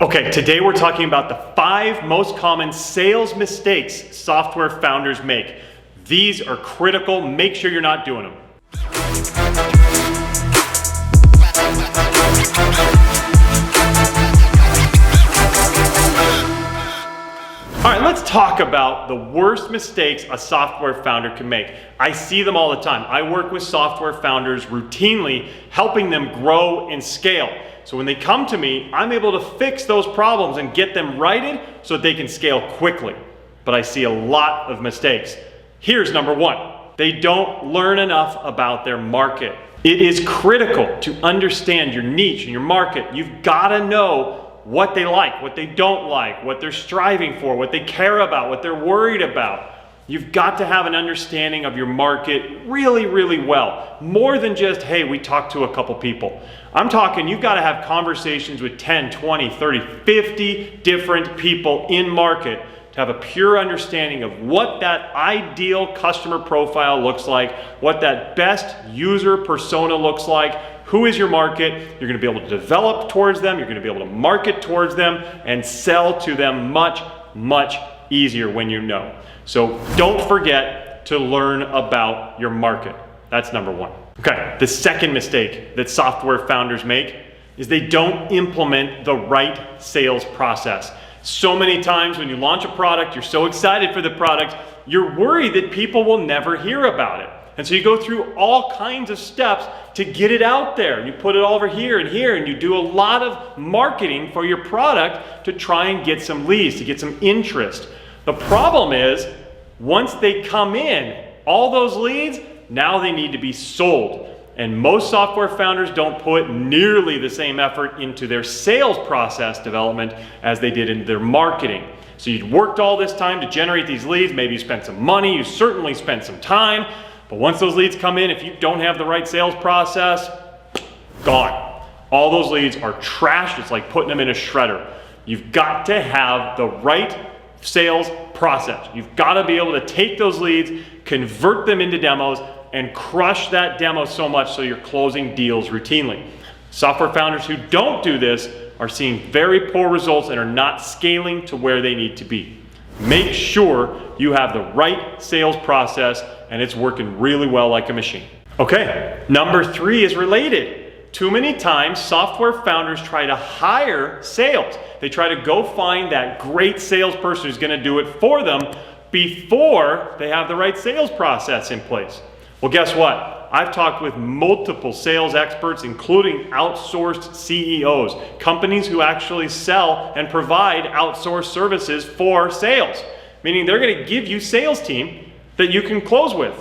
Okay, today we're talking about the 5 most common sales mistakes software founders make. These are critical. Make sure you're not doing them. All right, let's talk about the worst mistakes a software founder can make. I see them all the time. I work with software founders routinely, helping them grow and scale. So when they come to me, I'm able to fix those problems and get them righted so that they can scale quickly. But I see a lot of mistakes. Here's number 1. They don't learn enough about their market. It is critical to understand your niche and your market. You've got to know what they like, what they don't like, what they're striving for, what they care about, what they're worried about. You've got to have an understanding of your market really, really well. More than just, hey, we talked to a couple people. I'm talking you've got to have conversations with 10, 20, 30, 50 different people in market to have a pure understanding of what that ideal customer profile looks like, what that best user persona looks like. Who is your market? You're going to be able to develop towards them. You're going to be able to market towards them and sell to them much, much easier when you know. So don't forget to learn about your market. That's number 1. Okay, the second mistake that software founders make is they don't implement the right sales process. So many times when you launch a product, you're so excited for the product, you're worried that people will never hear about it. And so you go through all kinds of steps to get it out there. You put it over here, and you do a lot of marketing for your product to try and get some leads, to get some interest. The problem is, once they come in, all those leads, now they need to be sold. And most software founders don't put nearly the same effort into their sales process development as they did in their marketing. So you'd worked all this time to generate these leads, maybe you spent some money, you certainly spent some time, but once those leads come in, if you don't have the right sales process, gone. All those leads are trashed. It's like putting them in a shredder. You've got to have the right sales process. You've got to be able to take those leads, convert them into demos, and crush that demo so much so you're closing deals routinely. Software founders who don't do this are seeing very poor results and are not scaling to where they need to be. Make sure you have the right sales process and it's working really well like a machine. Okay, number 3 is related. Too many times software founders try to hire sales. They try to go find that great salesperson who's going to do it for them before they have the right sales process in place. Well, guess what? I've talked with multiple sales experts, including outsourced CEOs, companies who actually sell and provide outsourced services for sales, meaning they're going to give you a sales team that you can close with.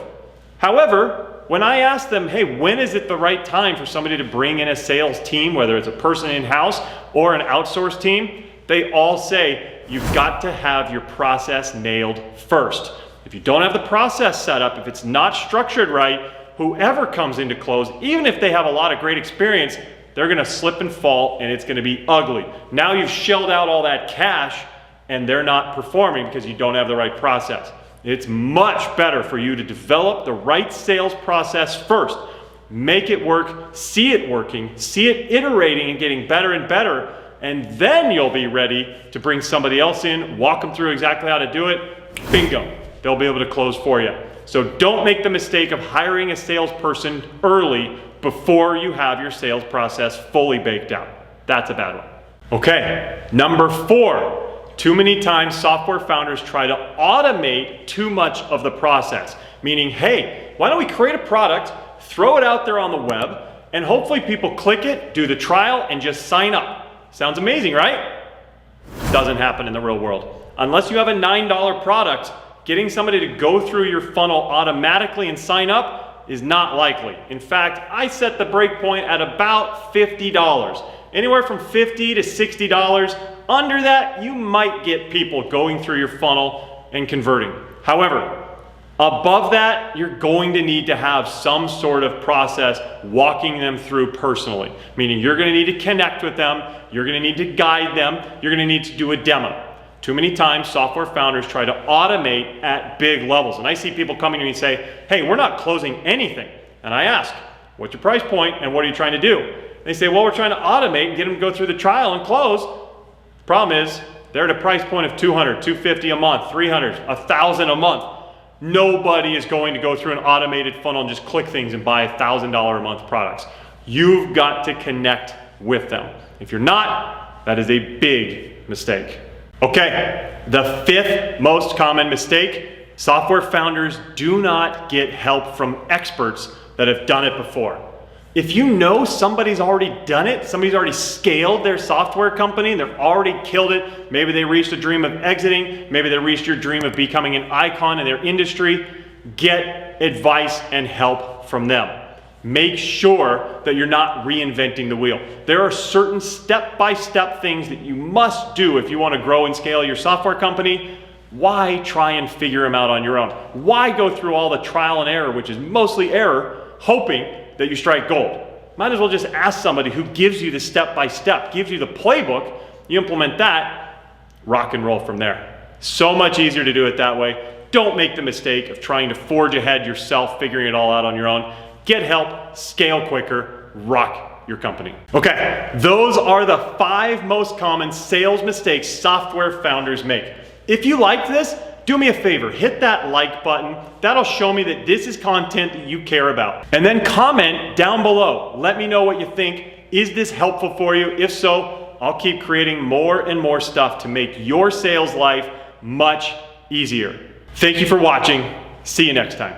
However, when I ask them, hey, when is it the right time for somebody to bring in a sales team, whether it's a person in-house or an outsourced team, they all say, you've got to have your process nailed first. If you don't have the process set up, if it's not structured right, whoever comes into close, even if they have a lot of great experience, they're going to slip and fall and it's going to be ugly. Now you've shelled out all that cash and they're not performing because you don't have the right process. It's much better for you to develop the right sales process first. Make it work, see it working, see it iterating and getting better and better, and then you'll be ready to bring somebody else in, walk them through exactly how to do it. Bingo. They'll be able to close for you. So don't make the mistake of hiring a salesperson early before you have your sales process fully baked out. That's a bad one. Okay, number 4. Too many times software founders try to automate too much of the process. Meaning, hey, why don't we create a product, throw it out there on the web, and hopefully people click it, do the trial, and just sign up. Sounds amazing, right? Doesn't happen in the real world. Unless you have a $9 product, getting somebody to go through your funnel automatically and sign up is not likely. In fact, I set the breakpoint at about $50. Anywhere from $50 to $60. Under that, you might get people going through your funnel and converting. However, above that, you're going to need to have some sort of process walking them through personally. Meaning you're going to need to connect with them, you're going to need to guide them, you're going to need to do a demo. Too many times software founders try to automate at big levels. And I see people coming to me and say, hey, we're not closing anything. And I ask, what's your price point and what are you trying to do? They say, well, we're trying to automate and get them to go through the trial and close. Problem is, they're at a price point of $200, $250 a month, $300, $1,000 a month. Nobody is going to go through an automated funnel and just click things and buy $1,000 a month products. You've got to connect with them. If you're not, that is a big mistake. Okay, the fifth most common mistake: software founders do not get help from experts that have done it before. If you know somebody's already done it, somebody's already scaled their software company, they've already killed it, maybe they reached a dream of exiting, maybe they reached your dream of becoming an icon in their industry, get advice and help from them. Make sure that you're not reinventing the wheel. There are certain step-by-step things that you must do if you want to grow and scale your software company. Why try and figure them out on your own? Why go through all the trial and error, which is mostly error, hoping that you strike gold? Might as well just ask somebody who gives you the step-by-step, gives you the playbook, you implement that, rock and roll from there. So much easier to do it that way. Don't make the mistake of trying to forge ahead yourself, figuring it all out on your own. Get help, scale quicker, rock your company. Okay, those are the 5 most common sales mistakes software founders make. If you liked this, do me a favor, hit that like button. That'll show me that this is content that you care about. And then comment down below. Let me know what you think. Is this helpful for you? If so, I'll keep creating more and more stuff to make your sales life much easier. Thank you for watching. See you next time.